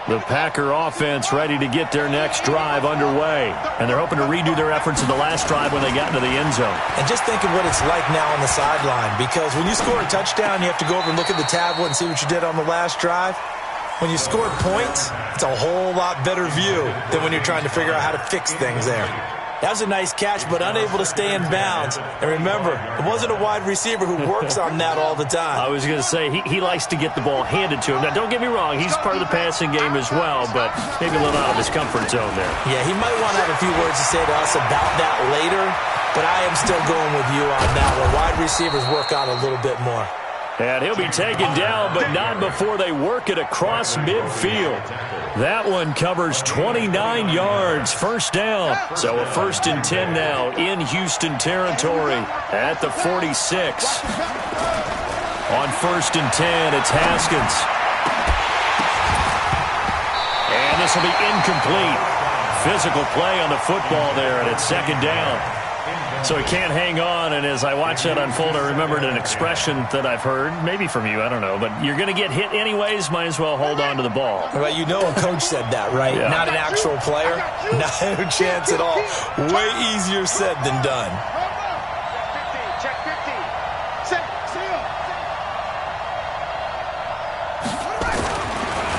The Packer offense ready to get their next drive underway. And they're hoping to redo their efforts in the last drive when they got into the end zone. And just think of what it's like now on the sideline, because when you score a touchdown, you have to go over and look at the tablet and see what you did on the last drive. When you score points, it's a whole lot better view than when you're trying to figure out how to fix things there. That was a nice catch, but unable to stay in bounds. And remember, it wasn't a wide receiver who works on that all the time. I was going to say, he likes to get the ball handed to him. Now, don't get me wrong, he's part of the passing game as well, but maybe a little out of his comfort zone there. Yeah, he might want to have a few words to say to us about that later, but I am still going with you on that one. Wide receivers work on a little bit more. And he'll be taken down, but not before they work it across midfield. That one covers 29 yards, first down. So a 1st and 10 now in Houston territory at the 46. On 1st and 10, it's Haskins. And this will be incomplete. Physical play on the football there, and it's 2nd down. So he can't hang on, and as I watch that unfold, I remembered an expression that I've heard, maybe from you, I don't know, but you're going to get hit anyways, might as well hold on to the ball. Well, you know a coach said that, right? Yeah. Not an actual player. Not a chance at all. Way easier said than done. Check 50.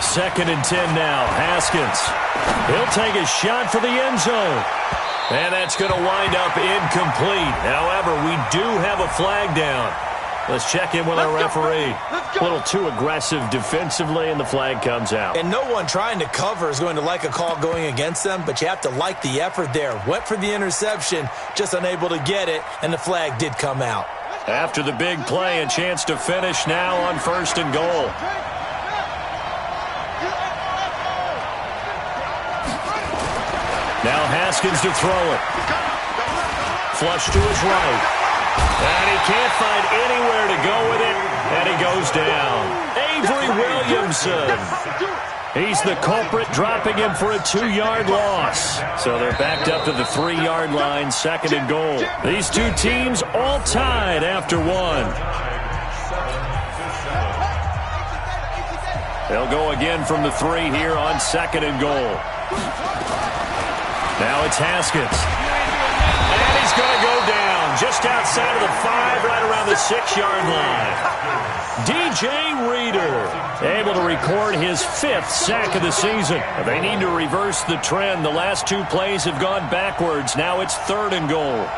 Second and 10 now. Haskins. He'll take a shot for the end zone. And that's going to wind up incomplete. However, we do have a flag down. Let's check in with our referee. A little too aggressive defensively, and the flag comes out. And no one trying to cover is going to like a call going against them, but you have to like the effort there. Went for the interception, just unable to get it, and the flag did come out. After the big play, a chance to finish now on 1st and goal. Now Haskins to throw it. Flush to his right. And he can't find anywhere to go with it. And he goes down. Avery Williamson. He's the culprit, dropping him for a 2-yard loss. So they're backed up to the 3-yard line, 2nd and goal. These two teams all tied after 1. They'll go again from the 3 here on 2nd and goal. Now it's Haskins. And he's going to go down just outside of the 5, right around the 6-yard line. DJ Reader able to record his 5th sack of the season. They need to reverse the trend. The last 2 plays have gone backwards. Now it's 3rd and goal.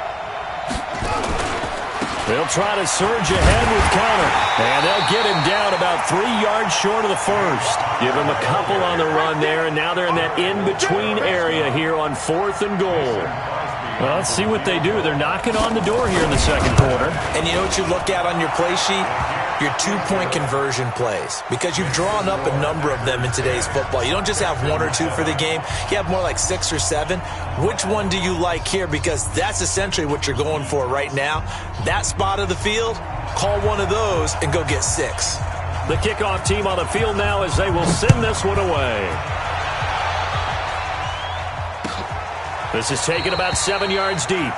They'll try to surge ahead with Connor. And they'll get him down about 3 yards short of the 1st. Give him a couple on the run there, and now they're in that in-between area here on 4th and goal. Well, let's see what they do. They're knocking on the door here in the 2nd quarter. And you know what you look at on your play sheet? Your 2-point conversion plays, because you've drawn up a number of them in today's football. You don't just have 1 or 2 for the game. You have more like 6 or 7. Which one do you like here? Because that's essentially what you're going for right now. That spot of the field, call one of those and go get 6. The kickoff team on the field now as they will send this one away. This is taken about 7 yards deep.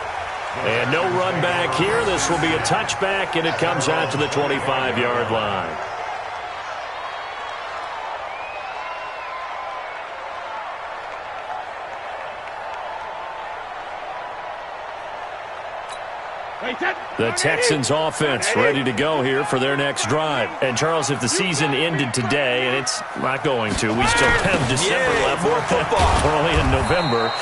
And no run back here. This will be a touchback, and it comes out to the 25-yard line. The Texans offense ready to go here for their next drive. And, Charles, if the season ended today, and it's not going to, we still have December left. More football. We're only in November.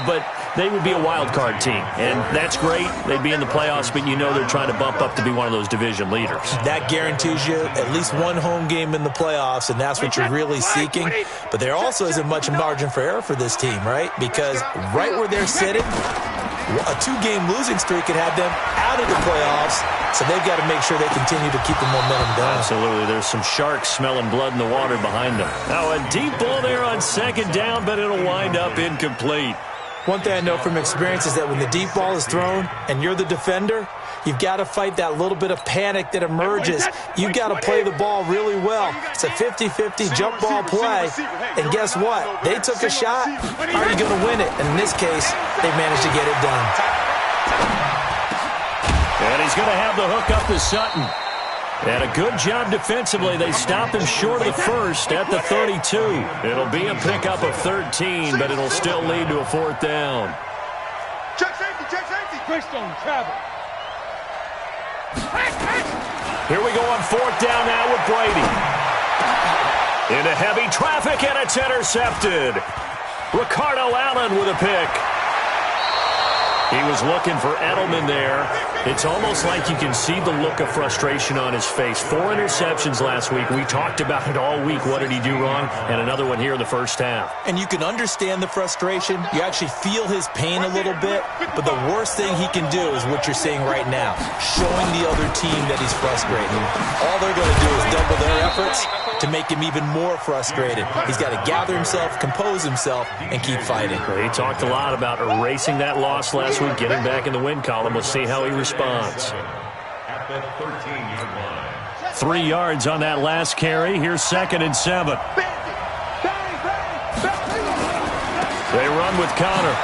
But they would be a wild card team, and that's great. They'd be in the playoffs, but you know they're trying to bump up to be one of those division leaders. That guarantees you at least one home game in the playoffs, and that's what you're really seeking. But there also isn't much margin for error for this team, right? Because right where they're sitting, a 2-game losing streak could have them out of the playoffs, so they've got to make sure they continue to keep the momentum going. Absolutely. There's some sharks smelling blood in the water behind them. Now a deep ball there on 2nd down, but it'll wind up incomplete. One thing I know from experience is that when the deep ball is thrown and you're the defender, you've got to fight that little bit of panic that emerges. You've got to play the ball really well. It's a 50-50 jump ball play. And guess what? They took a shot. Are you going to win it? And in this case, they managed to get it done. And he's going to have the hook up to Sutton. And a good job defensively. They stopped him short of the first at the 32. It'll be a pickup of 13, but it'll still lead to a 4th down. Check safety, check safety. Greystone, travel. Here we go on 4th down now with Brady. Into heavy traffic, and it's intercepted. Ricardo Allen with a pick. He was looking for Edelman there. It's almost like you can see the look of frustration on his face. 4 interceptions last week. We talked about it all week. What did he do wrong? And another one here in the first half. And you can understand the frustration. You actually feel his pain a little bit. But the worst thing he can do is what you're seeing right now, showing the other team that he's frustrated. All they're going to do is double their efforts to make him even more frustrated. He's got to gather himself, compose himself, and keep fighting. He talked a lot about erasing that loss last week, getting back in the win column. We'll see how he responds. 3 yards on that last carry. Here's 2nd and 7. They run with Connor.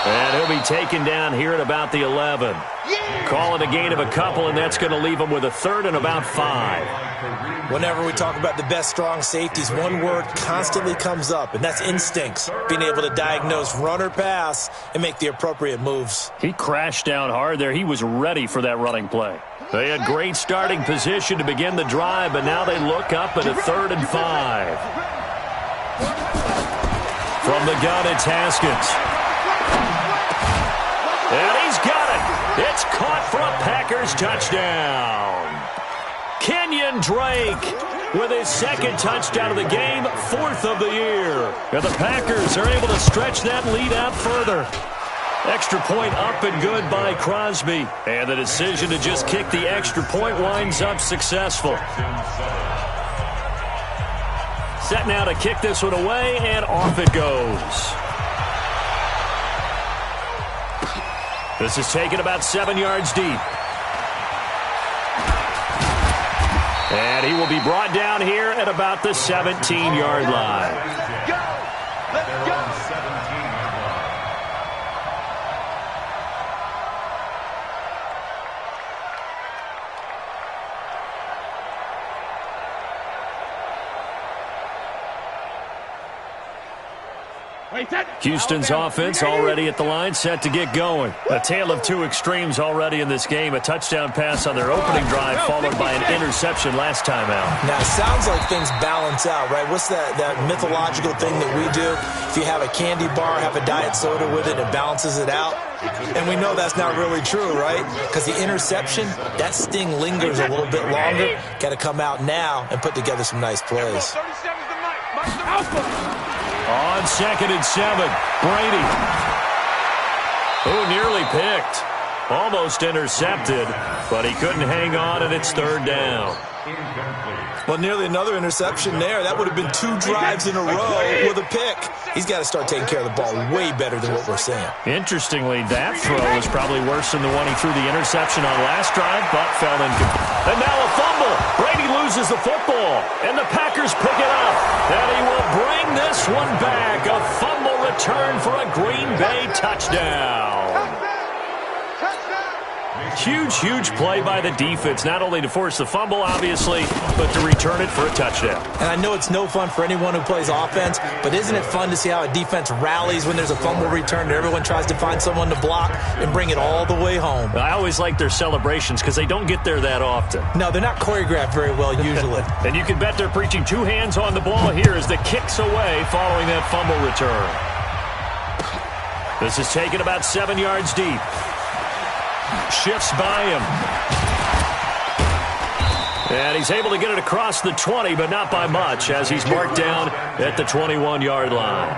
And he'll be taken down here at about the 11. Call it a gain of a couple, and that's going to leave him with a 3rd and about 5. Whenever we talk about the best strong safeties, one word constantly comes up, and that's instincts. Being able to diagnose run or pass and make the appropriate moves. He crashed down hard there. He was ready for that running play. They had great starting position to begin the drive, but now they look up at a 3rd and 5. From the gun, it's Haskins. And he's got it. It's caught for a Packers touchdown. Kenyon Drake with his 2nd touchdown of the game, 4th of the year. And the Packers are able to stretch that lead out further. Extra point up and good by Crosby. And the decision to just kick the extra point winds up successful. Set now to kick this one away, and off it goes. This is taken about 7 yards deep. And he will be brought down here at about the 17-yard line. Let's go! Let's go! Houston's offense already at the line, set to get going. A tale of 2 extremes already in this game. A touchdown pass on their opening drive, followed by an interception last time out. Now, it sounds like things balance out, right? What's that mythological thing that we do? If you have a candy bar, have a diet soda with it, it balances it out. And we know that's not really true, right? Because the interception, that sting lingers a little bit longer. Got to come out now and put together some nice plays. On 2nd and 7, Brady. Who nearly picked. Almost intercepted, but he couldn't hang on, and it's 3rd down. Well, nearly another interception there. That would have been 2 drives in a row with a pick. He's got to start taking care of the ball way better than what we're seeing. Interestingly, that throw was probably worse than the one he threw the interception on last drive, but fell incomplete. And now a fumble. Brady loses the football, and the Packers pick it up. And he will bring this one back. A fumble return for a Green Bay touchdown. Huge, huge play by the defense, not only to force the fumble, obviously, but to return it for a touchdown. And I know it's no fun for anyone who plays offense, but isn't it fun to see how a defense rallies when there's a fumble return and everyone tries to find someone to block and bring it all the way home? I always like their celebrations because they don't get there that often. No, they're not choreographed very well usually. And you can bet they're preaching 2 hands on the ball here as the kick's away following that fumble return. This is taken about 7 yards deep. Shifts by him. And he's able to get it across the 20, but not by much, as he's marked down at the 21-yard line.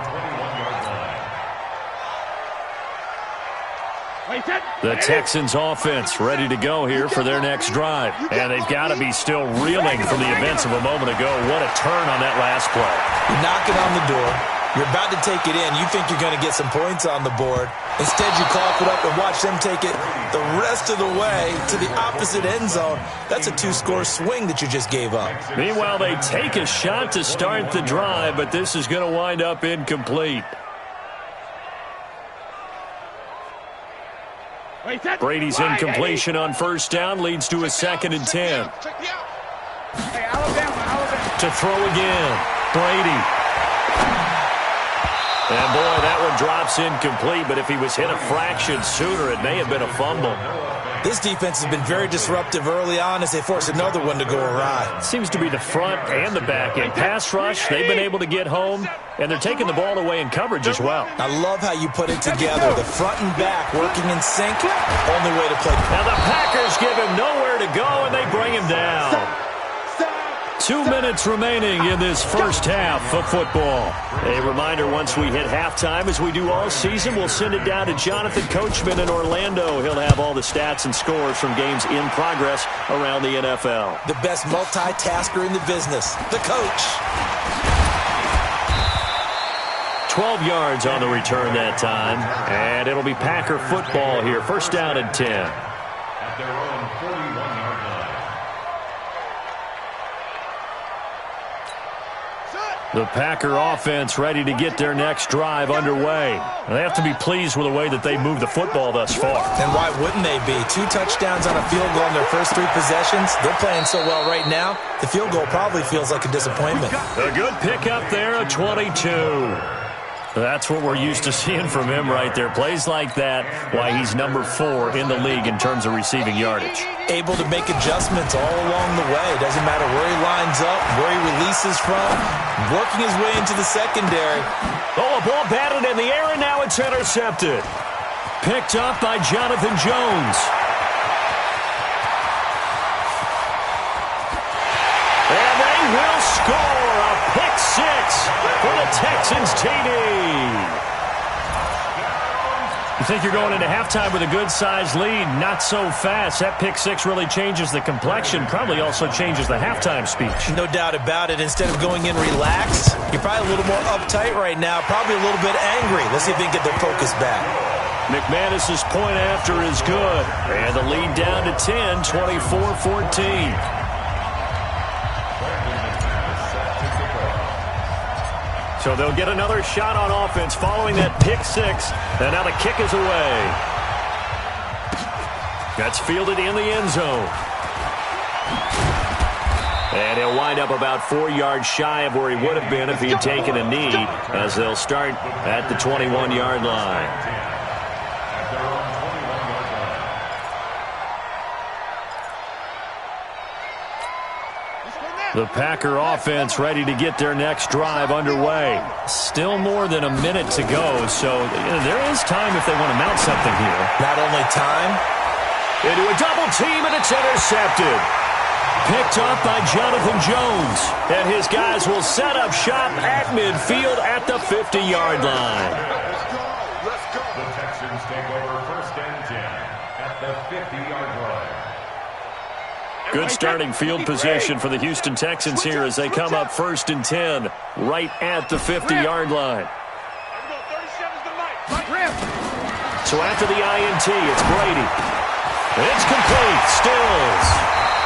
The Texans offense ready to go here for their next drive. And they've got to be still reeling from the events of a moment ago. What a turn on that last play. You're knocking on the door. You're about to take it in. You think you're going to get some points on the board. Instead, you cough it up and watch them take it the rest of the way to the opposite end zone. That's a 2-score swing that you just gave up. Meanwhile, they take a shot to start the drive, but this is going to wind up incomplete. Brady's incompletion on first down leads to a 2nd and 10. To throw again, Brady. And boy, that one drops incomplete, but if he was hit a fraction sooner, it may have been a fumble. This defense has been very disruptive early on as they force another one to go awry. Seems to be the front and the back end. Pass rush, they've been able to get home, and they're taking the ball away in coverage as well. I love how you put it together. The front and back working in sync, only way to play. Now the Packers give him nowhere to go, and they bring him down. 2 minutes remaining in this first half of football. A reminder, once we hit halftime, as we do all season, we'll send it down to Jonathan Coachman in Orlando. He'll have all the stats and scores from games in progress around the NFL. The best multitasker in the business, the coach. 12 yards on the return that time, and it'll be Packer football here. First down and 10. At their own 41-yard line. The Packer offense ready to get their next drive underway. They have to be pleased with the way that they moved the football thus far. And why wouldn't they be? 2 touchdowns on a field goal in their first 3 possessions. They're playing so well right now, the field goal probably feels like a disappointment. A good pickup there, a 22. That's what we're used to seeing from him right there. Plays like that, why he's number 4 in the league in terms of receiving yardage. Able to make adjustments all along the way. Doesn't matter where he lines up, where he releases from, working his way into the secondary. Oh, a ball batted in the air, and now it's intercepted. Picked up by Jonathan Jones. And they will score a pick 6 for the Texans TD. You think you're going into halftime with a good-sized lead? Not so fast. That pick 6 really changes the complexion, probably also changes the halftime speech. No doubt about it. Instead of going in relaxed, you're probably a little more uptight right now, probably a little bit angry. Let's see if they can get their focus back. McManus's point after is good. And the lead down to 10, 24-14. So they'll get another shot on offense following that pick 6. And now the kick is away. That's fielded in the end zone. And he'll wind up about 4 yards shy of where he would have been if he had taken a knee, as they'll start at the 21-yard line. The Packer offense ready to get their next drive underway. Still more than a minute to go, so there is time if they want to mount something here. Not only time. Into a double team, and it's intercepted. Picked up by Jonathan Jones. And his guys will set up shop at midfield at the 50-yard line. Let's go. The Texans take over first and 10 at the 50-yard line. Good starting field position for the Houston Texans here as they come up first and 10 right at the 50-yard line. So after the INT, it's Brady. It's complete. Stills.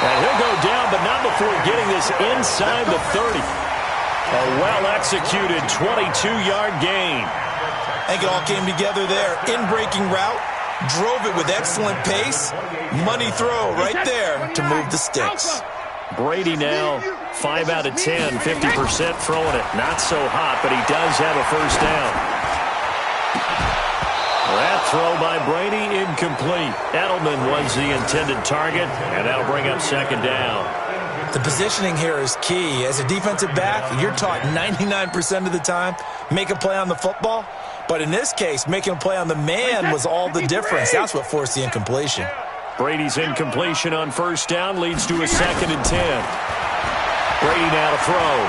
And he'll go down, but not before getting this inside the 30. A well-executed 22-yard gain. I think it all came together there. In-breaking route. Drove it with excellent pace. Money throw right there to move the sticks. Brady now 5 out of 10, 50% throwing it. Not so hot, but he does have a first down. That throw by Brady incomplete. Edelman was the intended target, and that'll bring up second down. The positioning here is key. As a defensive back, you're taught 99% of the time, make a play on the football. But in this case, making a play on the man was all the difference. That's what forced the incompletion. Brady's incompletion on first down leads to a second and 10. Brady now to throw.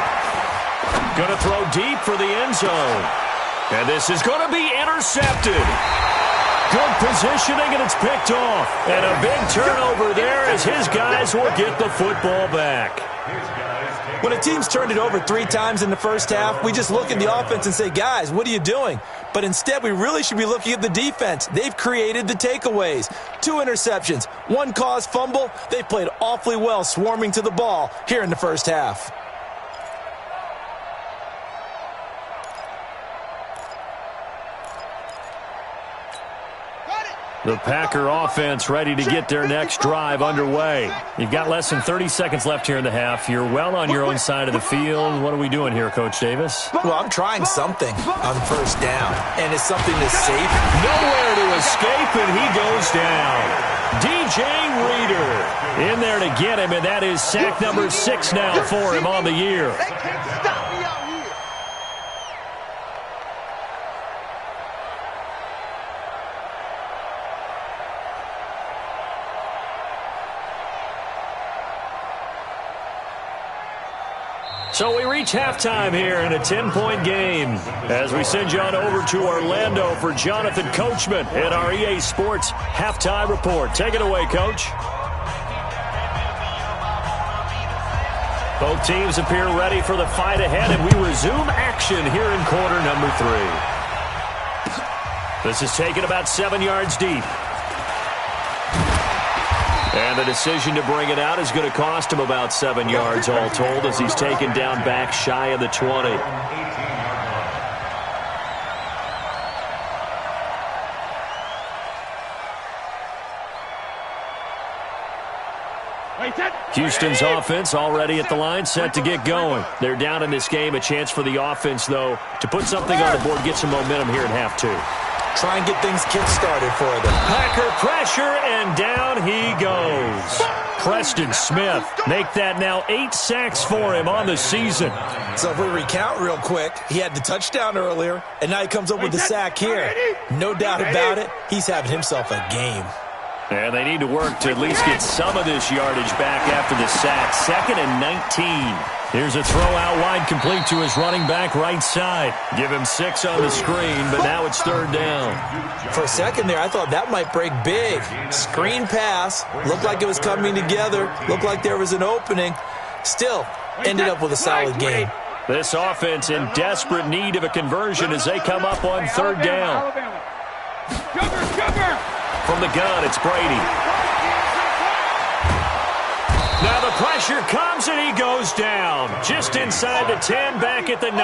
Going to throw deep for the end zone. And this is going to be intercepted. Good positioning, and it's picked off. And a big turnover there as his guys will get the football back. When a team's turned it over 3 times in the first half, we just look at the offense and say, guys, what are you doing? But instead, we really should be looking at the defense. They've created the takeaways. 2 interceptions, 1 caused fumble. They played awfully well swarming to the ball here in the first half. The Packer offense ready to get their next drive underway. You've got less than 30 seconds left here in the half. You're well on your own side of the field. What are we doing here, Coach Davis? Well, I'm trying something on first down, and it's something to save. Nowhere to escape, and he goes down. DJ Reader in there to get him, and that is sack number 6 now for him on the year. They can't stop me out here. So we reach halftime here in a 10-point game as we send you on over to Orlando for Jonathan Coachman at our EA Sports Halftime Report. Take it away, Coach. Both teams appear ready for the fight ahead, and we resume action here in quarter number 3. This is taken about 7 yards deep. And the decision to bring it out is going to cost him about 7 yards all told as he's taken down back shy of the 20. Houston's offense already at the line, set to get going. They're down in this game. A chance for the offense, though, to put something on the board, get some momentum here in half 2. Try and get things kick-started for them. Packer pressure, and down he goes. Preston Smith make that now 8 sacks for him on the season. So if we recount real quick, he had the touchdown earlier, and now he comes up with the sack here. No doubt about it, he's having himself a game. And they need to work to at least get some of this yardage back after the sack. 2nd and 19. Here's a throw out wide, complete to his running back right side. Give him 6 on the screen, but now it's 3rd down. For a second there, I thought that might break big. Screen pass, looked like it was coming together, looked like there was an opening. Still, ended up with a solid game. This offense in desperate need of a conversion as they come up on 3rd down. From the gun, it's Brady. Now the pressure comes, and he goes down. Just inside the 10, back at the 9.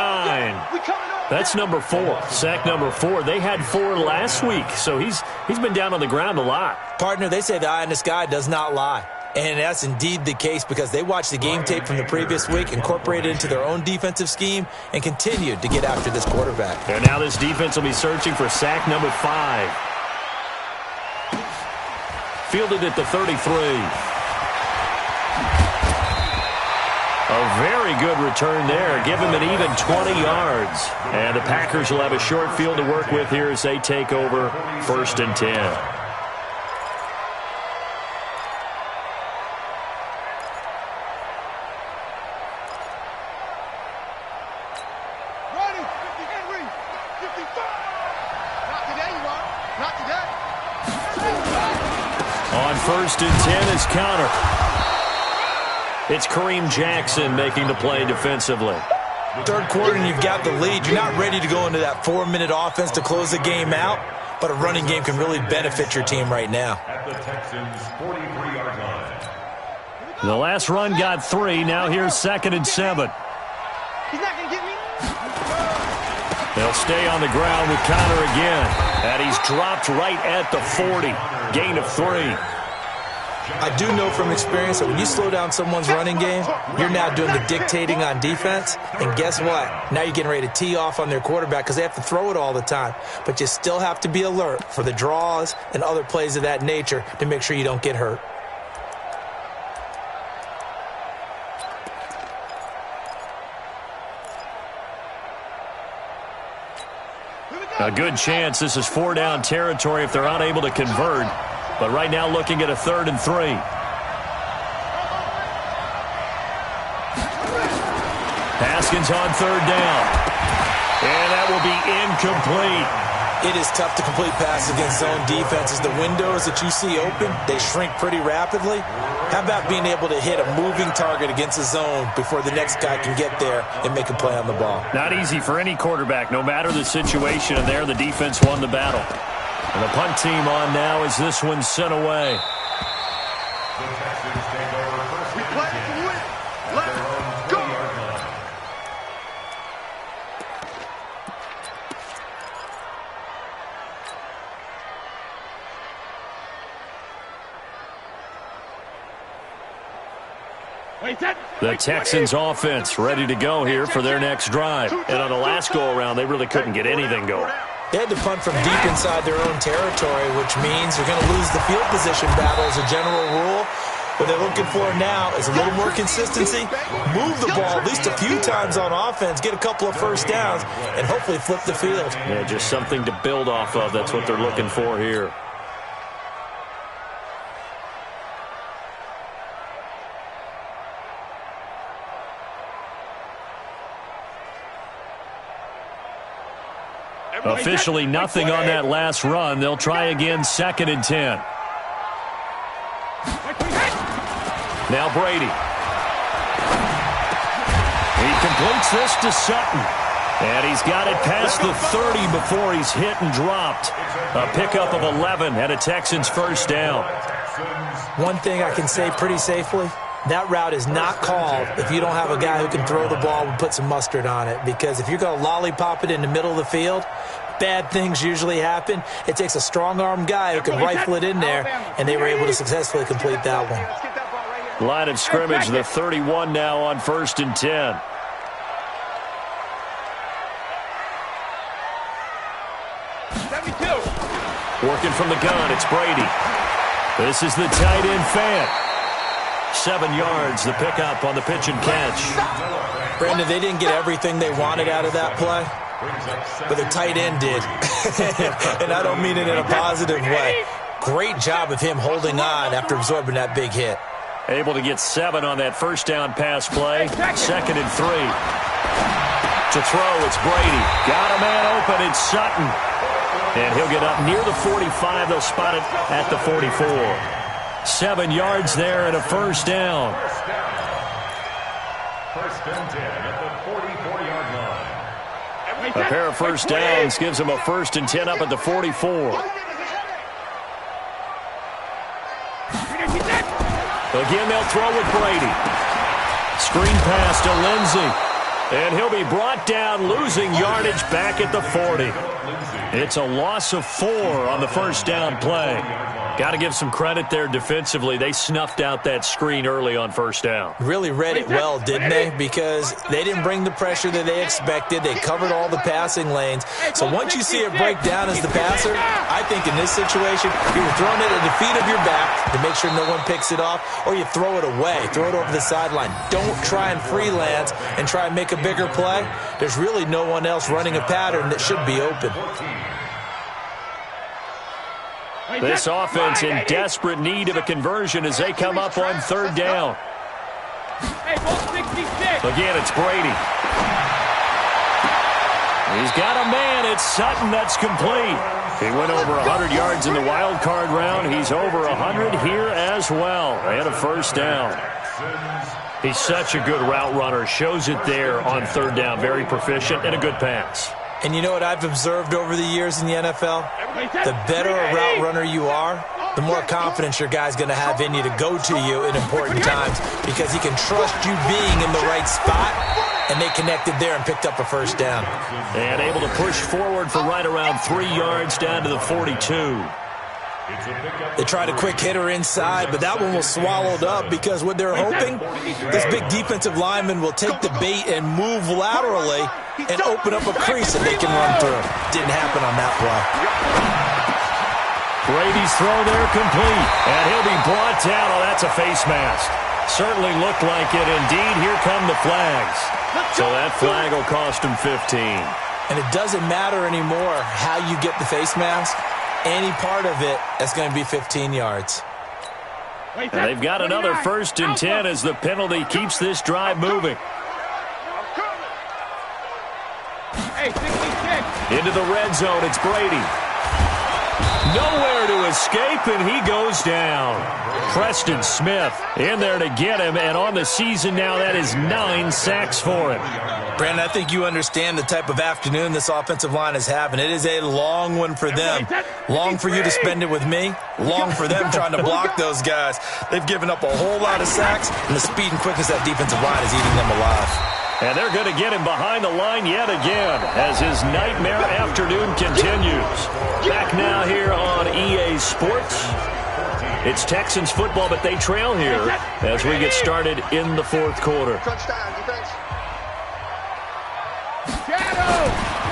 That's number 4, sack number 4. They had 4 last week, so he's been down on the ground a lot. Partner, they say the eye in the sky does not lie. And that's indeed the case because they watched the game tape from the previous week, incorporated it into their own defensive scheme, and continued to get after this quarterback. And now this defense will be searching for sack number 5. Fielded at the 33. A very good return there. Give him an even 20 yards. And the Packers will have a short field to work with here as they take over 1st and 10. On 1st and 10 is Connor. It's Kareem Jackson making the play defensively. 3rd quarter and you've got the lead. You're not ready to go into that 4-minute offense to close the game out, but a running game can really benefit your team right now. At the Texans' 43-yard line. The last run got 3. Now here's 2nd and 7. He's not going to get me. They'll stay on the ground with Connor again. And he's dropped right at the 40. Gain of 3. I do know from experience that when you slow down someone's running game, you're now doing the dictating on defense. And guess what? Now you're getting ready to tee off on their quarterback because they have to throw it all the time. But you still have to be alert for the draws and other plays of that nature to make sure you don't get hurt. A good chance this is 4-down territory if they're unable to convert. But right now looking at a 3rd and 3. Haskins on 3rd down. And that will be incomplete. It is tough to complete passes against zone defenses. The windows that you see open, they shrink pretty rapidly. How about being able to hit a moving target against a zone before the next guy can get there and make a play on the ball? Not easy for any quarterback, no matter the situation, and there the defense won the battle. And the punt team on now as this one's sent away. The Texans take over 1st We and play 10 to win. at Let's their own go. 20-yard line. The Texans offense ready to go here for their next drive. And on the last go-around, they really couldn't get anything going. They had to punt from deep inside their own territory, which means you're going to lose the field position battle as a general rule. What they're looking for now is a little more consistency, move the ball at least a few times on offense, get a couple of first downs, and hopefully flip the field. Yeah, just something to build off of. That's what they're looking for here. Officially nothing on that last run. They'll try again, 2nd and 10. Now Brady. He completes this to Sutton. And he's got it past the 30 before he's hit and dropped. A pickup of 11 and a Texans first down. One thing I can say pretty safely, that route is not called if you don't have a guy who can throw the ball and put some mustard on it. Because if you're going to lollipop it in the middle of the field, bad things usually happen. It takes a strong-arm guy who can rifle it in there, and they were able to successfully complete that one. Line of scrimmage, the 31 now on 1st and 10. Working from the gun, it's Brady. This is the tight end fan. 7 yards, the pickup on the pitch and catch. Brandon, they didn't get everything they wanted out of that play, but the tight end did. And I don't mean it in a positive way. Great job of him holding on after absorbing that big hit. Able to get 7 on that first down pass play. 2nd and 3. To throw, it's Brady. Got a man open, it's Sutton. And he'll get up near the 45. They'll spot it at the 44. 7 yards there and a first down. First and 10 at the 44-yard line. A pair of first downs gives him a 1st and 10 up at the 44. Again, they'll throw with Brady. Screen pass to Lindsey. And he'll be brought down, losing yardage back at the 40. It's a loss of 4 on the first down play. Got to give some credit there defensively. They snuffed out that screen early on first down. Really read it well, didn't they? Because they didn't bring the pressure that they expected. They covered all the passing lanes. So once you see it break down as the passer, I think in this situation, you're throwing it at the feet of your back to make sure no one picks it off, or you throw it away, throw it over the sideline. Don't try and freelance and try and make a bigger play. There's really no one else running a pattern that should be open. This offense in desperate need of a conversion as they come up on 3rd down. Again, it's Brady. He's got a man. It's Sutton. That's complete. He went over 100 yards in the wild card round. He's over 100 here as well. And a first down. He's such a good route runner. Shows it there on 3rd down. Very proficient and a good pass. And you know what I've observed over the years in the NFL? The better a route runner you are, the more confidence your guy's going to have in you to go to you in important times, because he can trust you being in the right spot, and they connected there and picked up a first down. And able to push forward for right around 3 yards down to the 42. They tried a quick hitter inside, but that one was swallowed up because what they're hoping, this big defensive lineman will take the bait and move laterally and open up a crease that they can run through. Didn't happen on that play. Brady's throw there complete, and he'll be brought down. Oh, that's a face mask. Certainly looked like it. Indeed, here come the flags. So that flag will cost him 15. And it doesn't matter anymore how you get the face mask. Any part of it, that's going to be 15 yards. And they've got another 1st and 10 as the penalty keeps this drive moving. Into the red zone, it's Brady. Nowhere to escape, and he goes down. Preston Smith in there to get him, and on the season now, that is 9 sacks for him. Brandon, I think you understand the type of afternoon this offensive line is having. It is a long one for them. Long for you to spend it with me. Long for them trying to block those guys. They've given up a whole lot of sacks, and the speed and quickness of that defensive line is eating them alive. And they're going to get him behind the line yet again as his nightmare afternoon continues. Back now here on EA Sports. It's Texans football, but they trail here as we get started in the fourth quarter.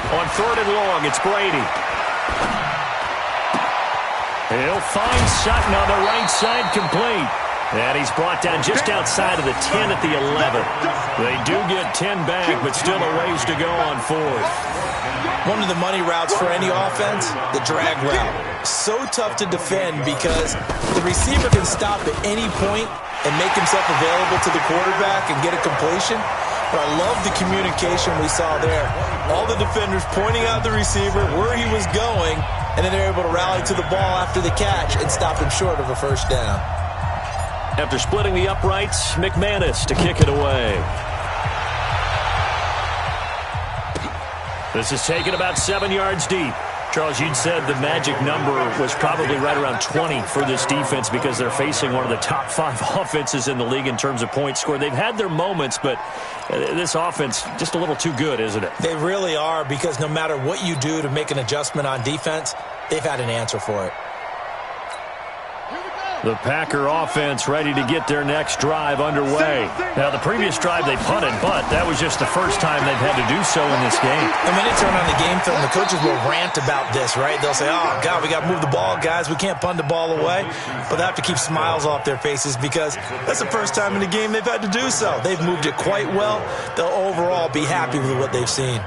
On 3rd and long, it's Brady. He'll find Sutton on the right side, complete. And he's brought down just outside of the 10 at the 11. They do get 10 back, but still a ways to go on 4th. One of the money routes for any offense, the drag route. So tough to defend because the receiver can stop at any point and make himself available to the quarterback and get a completion. But I love the communication we saw there. All the defenders pointing out the receiver, where he was going, and then they're able to rally to the ball after the catch and stop him short of a first down. After splitting the uprights, McManus to kick it away. This is taken about 7 yards deep. Charles, you'd said the magic number was probably right around 20 for this defense because they're facing one of the top 5 offenses in the league in terms of points scored. They've had their moments, but this offense just a little too good, isn't it? They really are, because no matter what you do to make an adjustment on defense, they've had an answer for it. The Packer offense ready to get their next drive underway. Now, the previous drive they punted, but that was just the first time they've had to do so in this game. And when they turn on the game film, the coaches will rant about this, right? They'll say, oh, God, we got to move the ball, guys. We can't punt the ball away. But they have to keep smiles off their faces because that's the first time in the game they've had to do so. They've moved it quite well. They'll overall be happy with what they've seen.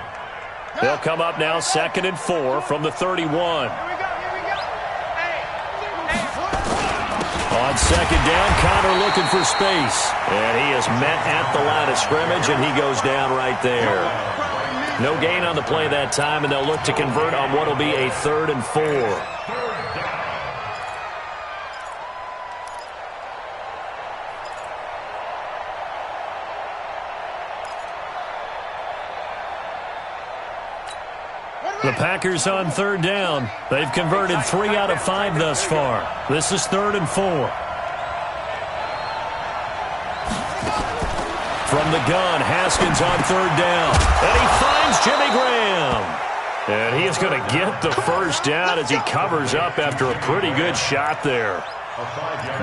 They'll come up now 2nd and 4 from the 31. On 2nd down, Connor looking for space. And he is met at the line of scrimmage, and he goes down right there. No gain on the play that time, and they'll look to convert on what will be a 3rd and 4. The Packers on 3rd down. They've converted 3 out of 5 thus far. This is 3rd and 4. From the gun, Haskins on 3rd down. And he finds Jimmy Graham. And he is going to get the first down as he covers up after a pretty good shot there.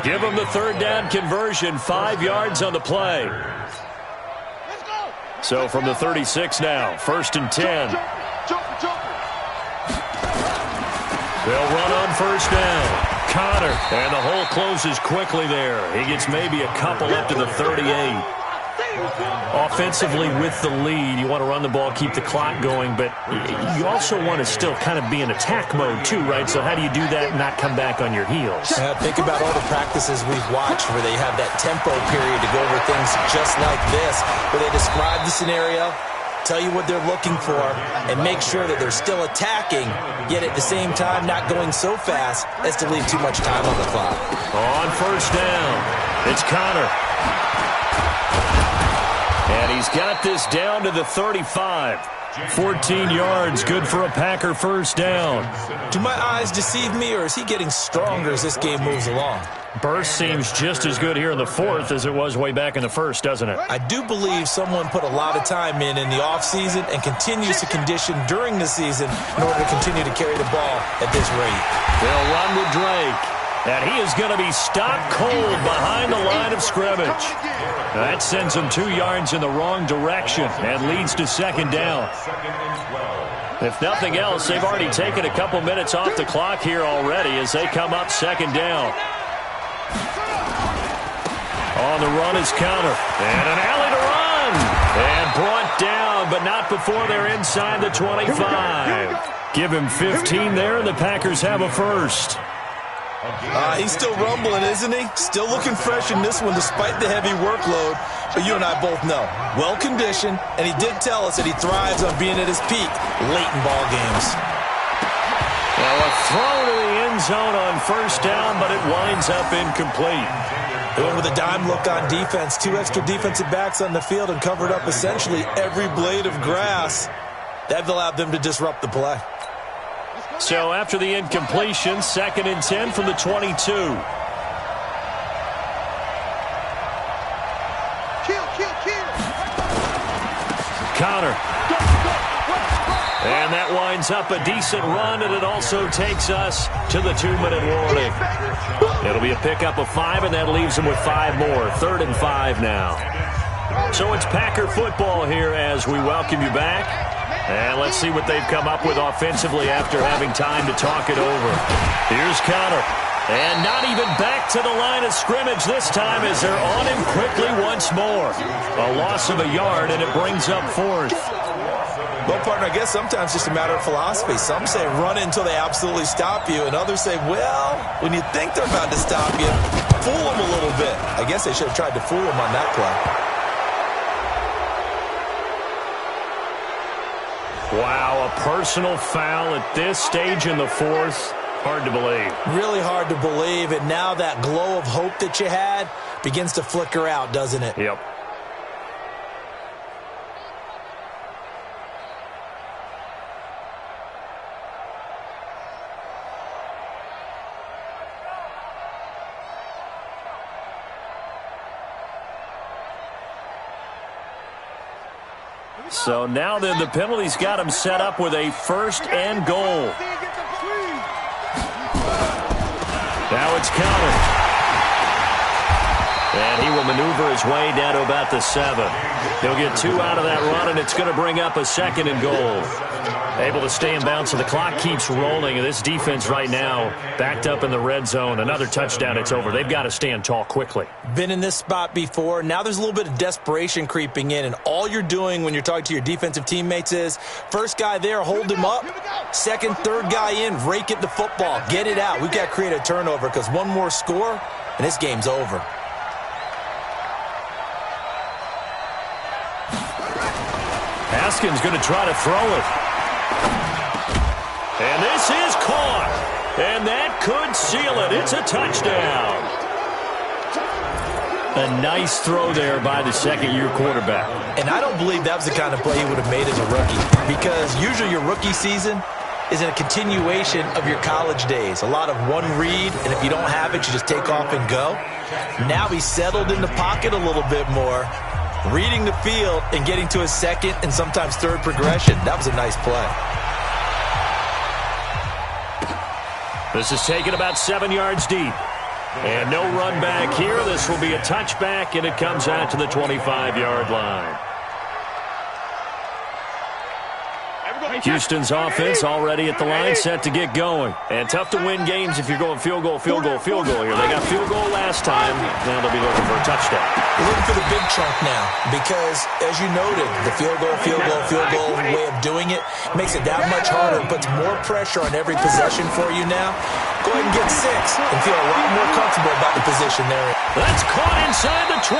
Give him the 3rd down conversion, 5 yards on the play. So from the 36 now, 1st and 10. They'll run on 1st down. Connor, and the hole closes quickly there. He gets maybe a couple up to the 38. Offensively with the lead, you want to run the ball, keep the clock going, but you also want to still kind of be in attack mode too, right? So how do you do that and not come back on your heels? Think about all the practices we've watched where they have that tempo period to go over things just like this, where they describe the scenario, tell you what they're looking for, and make sure that they're still attacking, yet at the same time not going so fast as to leave too much time on the clock. On 1st down, it's Connor. And he's got this down to the 35. 14 yards, good for a Packer 1st down. Do my eyes deceive me, or is he getting stronger as this game moves along? Burst seems just as good here in the 4th as it was way back in the 1st, doesn't it? I do believe someone put a lot of time in the offseason and continues to condition during the season in order to continue to carry the ball at this rate. They'll run with Drake. And he is going to be stopped cold behind the line of scrimmage. That sends him 2 yards in the wrong direction and leads to 2nd down. If nothing else, they've already taken a couple minutes off the clock here already as they come up 2nd down. On the run is Connor. And an alley to run. And brought down, but not before they're inside the 25. Give him 15 there, and the Packers have a 1st. He's still rumbling, isn't he? Still looking fresh in this one despite the heavy workload. But you and I both know, well-conditioned, and he did tell us that he thrives on being at his peak late in ball games. Well, a throw to the end zone on 1st down, but it winds up incomplete. They went with a dime look on defense. 2 extra defensive backs on the field and covered up essentially every blade of grass. That allowed them to disrupt the play. So after the incompletion, 2nd and 10 from the 22. Connor. And that winds up a decent run, and it also takes us to the 2-minute warning. It'll be a pickup of 5, and that leaves them with 5 more. 3rd and 5 now. So it's Packer football here as we welcome you back. And let's see what they've come up with offensively after having time to talk it over. Here's Connor. And not even back to the line of scrimmage this time as they're on him quickly once more. A loss of a yard, and it brings up 4th. Well, partner, I guess sometimes it's just a matter of philosophy. Some say run until they absolutely stop you, and others say, well, when you think they're about to stop you, fool them a little bit. I guess they should have tried to fool them on that play. Wow, a personal foul at this stage in the 4th. Hard to believe. Really hard to believe, and now that glow of hope that you had begins to flicker out, doesn't it? Yep. So now then the penalty's got him set up with a 1st and goal. Now it's Connor. And he will maneuver his way down to about the 7. He'll get 2 out of that run, and it's going to bring up a 2nd and goal. Able to stay in bounds, so the clock keeps rolling. And this defense right now backed up in the red zone. Another touchdown, it's over. They've got to stand tall quickly. Been in this spot before. Now there's a little bit of desperation creeping in, and all you're doing when you're talking to your defensive teammates is first guy there, hold him up. Second, third guy in, rake at the football. Get it out. We've got to create a turnover because one more score, and this game's over. Haskins going to try to throw it. And this is caught. And that could seal it. It's a touchdown. A nice throw there by the second-year quarterback. And I don't believe that was the kind of play he would have made as a rookie, because usually your rookie season is a continuation of your college days. A lot of one read, and if you don't have it, you just take off and go. Now he's settled in the pocket a little bit more, reading the field and getting to his second and sometimes third progression. That was a nice play. This is taken about 7 yards deep. And no run back here. This will be a touchback, and it comes out to the 25-yard line. Houston's offense already at the line, set to get going. And tough to win games if you're going field goal, field goal, field goal here. They got field goal last time. Now they'll be looking for a touchdown. We're looking for the big chunk now because, as you noted, the field goal way of doing it makes it that much harder, puts more pressure on every possession for you now. Go ahead and get 6 and feel a lot more comfortable about the position there. That's caught inside the 20.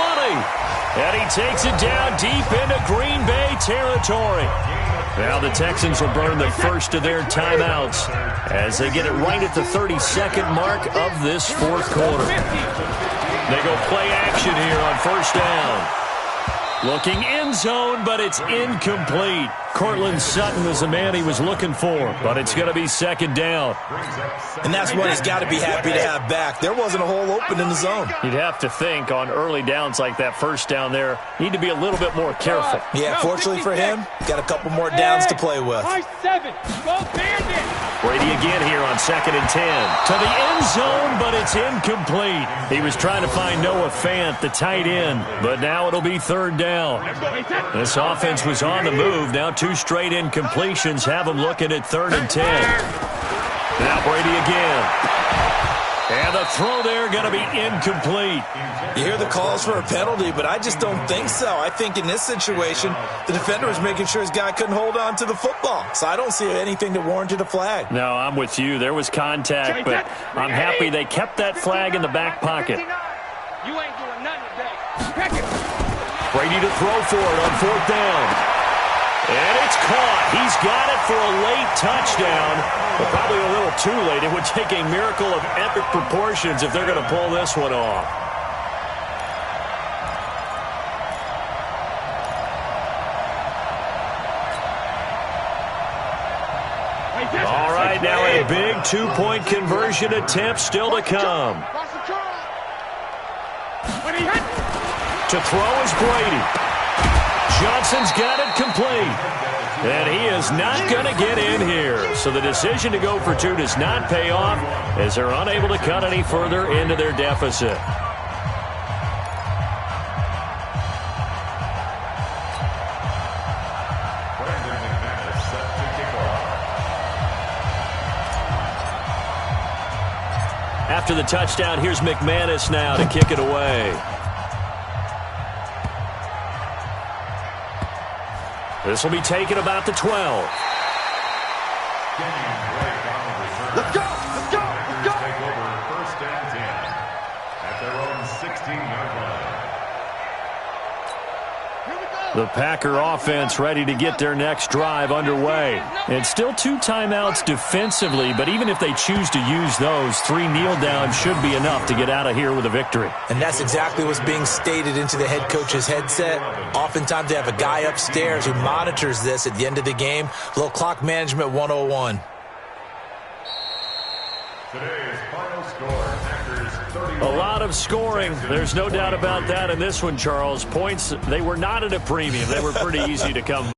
And he takes it down deep into Green Bay territory. Now the Texans will burn the first of their timeouts as they get it right at the 32nd mark of this 4th quarter. They go play action here on 1st down. Looking end zone, but it's incomplete. Cortland Sutton was the man he was looking for, but it's going to be 2nd down. And that's what he's got to be happy to have back. There wasn't a hole open in the zone. You'd have to think on early downs like that 1st down there, need to be a little bit more careful. Yeah, fortunately for him, got a couple more downs to play with. Brady again here on 2nd and 10. To the end zone, but it's incomplete. He was trying to find Noah Fant, the tight end, but now it'll be 3rd down. This offense was on the move. Now 2 straight incompletions have them looking at 3rd and 10. Now Brady again. And the throw there going to be incomplete. You hear the calls for a penalty, but I just don't think so. I think in this situation, the defender was making sure his guy couldn't hold on to the football. So I don't see anything that warranted a flag. No, I'm with you. There was contact, but I'm happy they kept that flag in the back pocket. You ain't doing nothing today. Brady to throw for it on 4th down. And it's caught. He's got it for a late touchdown, but probably a little too late. It would take a miracle of epic proportions if they're going to pull this one off. All right, now a big 2-point conversion attempt still to come. To throw is Brady. Johnson's got it complete. And he is not going to get in here. So the decision to go for two does not pay off as they're unable to cut any further into their deficit. After the touchdown, here's McManus now to kick it away. This will be taken about the 12. Let's go! Let's go! Let's go! Take over first and 10 at their own 16-yard line. The Packer offense ready to get their next drive underway. It's still 2 timeouts defensively, but even if they choose to use those, 3 kneel downs should be enough to get out of here with a victory. And that's exactly what's being stated into the head coach's headset. Oftentimes they have a guy upstairs who monitors this at the end of the game. A little clock management 101. Today's final score, Packers 31. A lot of scoring. There's no doubt about that in this one, Charles. Points, they were not at a premium. They were pretty easy to come